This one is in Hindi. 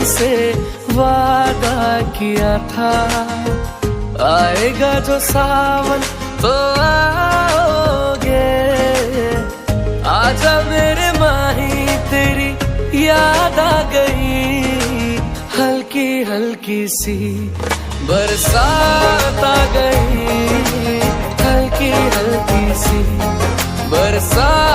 तुमसे वादा किया था, आएगा जो सावन तो आओगे। आजा मेरे माही तेरी याद आ गई, हल्की हल्की सी बरसात आ गई, हल्की हल्की सी बरसात।